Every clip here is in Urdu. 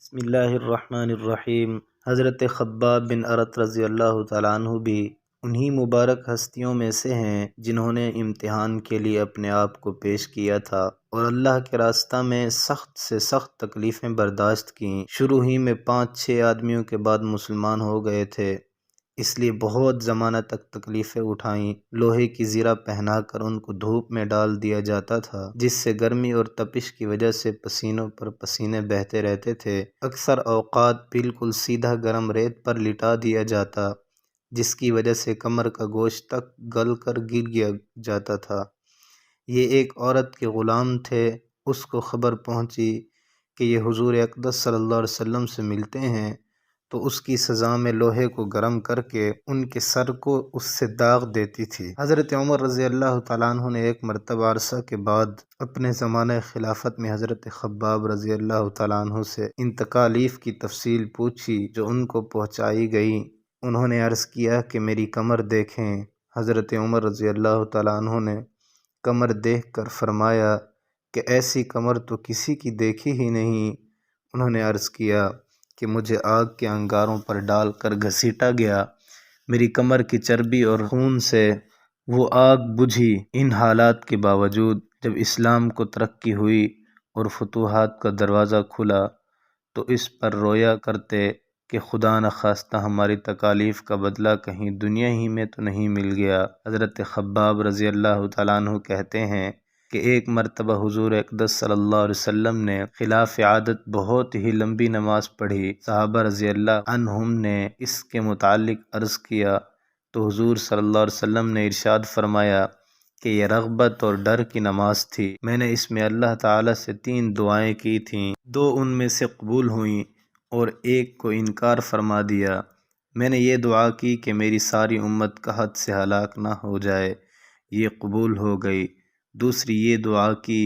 بسم اللہ الرحمن الرحیم۔ حضرت خباب بن ارت رضی اللہ تعالیٰ عنہ بھی انہی مبارک ہستیوں میں سے ہیں جنہوں نے امتحان کے لیے اپنے آپ کو پیش کیا تھا اور اللہ کے راستہ میں سخت سے سخت تکلیفیں برداشت کیں۔ شروع ہی میں 5-6 آدمیوں کے بعد مسلمان ہو گئے تھے، اس لیے بہت زمانہ تک تکلیفیں اٹھائیں۔ لوہے کی زرہ پہنا کر ان کو دھوپ میں ڈال دیا جاتا تھا، جس سے گرمی اور تپش کی وجہ سے پسینوں پر پسینے بہتے رہتے تھے۔ اکثر اوقات بالکل سیدھا گرم ریت پر لٹا دیا جاتا، جس کی وجہ سے کمر کا گوشت تک گل کر گر جاتا تھا۔ یہ ایک عورت کے غلام تھے، اس کو خبر پہنچی کہ یہ حضور اقدس صلی اللہ علیہ وسلم سے ملتے ہیں، تو اس کی سزا میں لوہے کو گرم کر کے ان کے سر کو اس سے داغ دیتی تھی۔ حضرت عمر رضی اللہ تعالیٰ عنہ نے ایک مرتبہ عرصہ کے بعد اپنے زمانہ خلافت میں حضرت خباب رضی اللہ تعالیٰ عنہ سے ان تکالیف کی تفصیل پوچھی جو ان کو پہنچائی گئی۔ انہوں نے عرض کیا کہ میری کمر دیکھیں۔ حضرت عمر رضی اللہ تعالیٰ عنہ نے کمر دیکھ کر فرمایا کہ ایسی کمر تو کسی کی دیکھی ہی نہیں۔ انہوں نے عرض کیا کہ مجھے آگ کے انگاروں پر ڈال کر گھسیٹا گیا، میری کمر کی چربی اور خون سے وہ آگ بجھی۔ ان حالات کے باوجود جب اسلام کو ترقی ہوئی اور فتوحات کا دروازہ کھلا تو اس پر رویا کرتے کہ خدا نخواستہ ہماری تکالیف کا بدلہ کہیں دنیا ہی میں تو نہیں مل گیا۔ حضرت خباب رضی اللہ تعالیٰ عنہ کہتے ہیں کہ ایک مرتبہ حضور اقدس صلی اللہ علیہ وسلم نے خلاف عادت بہت ہی لمبی نماز پڑھی۔ صحابہ رضی اللہ عنہم نے اس کے متعلق عرض کیا تو حضور صلی اللہ علیہ وسلم نے ارشاد فرمایا کہ یہ رغبت اور ڈر کی نماز تھی، میں نے اس میں اللہ تعالیٰ سے 3 دعائیں کی تھیں، 2 ان میں سے قبول ہوئیں اور ایک کو انکار فرما دیا۔ میں نے یہ دعا کی کہ میری ساری امت قحط سے ہلاک نہ ہو جائے، یہ قبول ہو گئی۔ دوسری یہ دعا کی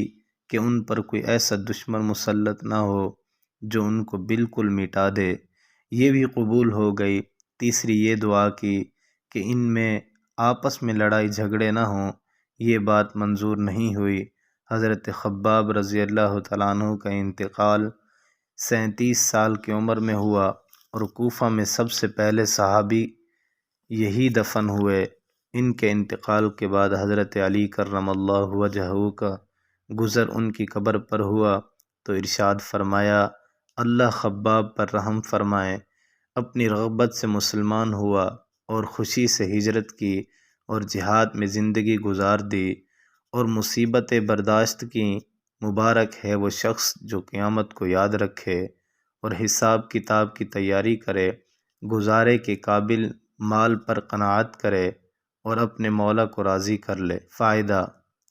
کہ ان پر کوئی ایسا دشمن مسلط نہ ہو جو ان کو بالکل مٹا دے، یہ بھی قبول ہو گئی۔ تیسری یہ دعا کی کہ ان میں آپس میں لڑائی جھگڑے نہ ہوں، یہ بات منظور نہیں ہوئی۔ حضرت خباب رضی اللہ تعالیٰ عنہ کا انتقال 37 سال کی عمر میں ہوا اور کوفہ میں سب سے پہلے صحابی یہی دفن ہوئے۔ ان کے انتقال کے بعد حضرت علی کرم اللہ وجہہ کا گزر ان کی قبر پر ہوا تو ارشاد فرمایا اللہ خباب پر رحم فرمائے، اپنی رغبت سے مسلمان ہوا اور خوشی سے ہجرت کی اور جہاد میں زندگی گزار دی اور مصیبتیں برداشت کیں۔ مبارک ہے وہ شخص جو قیامت کو یاد رکھے اور حساب کتاب کی تیاری کرے، گزارے کے قابل مال پر قناعت کرے اور اپنے مولا کو راضی کر لے۔ فائدہ: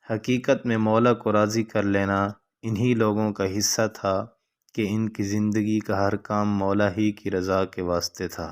حقیقت میں مولا کو راضی کر لینا انہی لوگوں کا حصہ تھا کہ ان کی زندگی کا ہر کام مولا ہی کی رضا کے واسطے تھا۔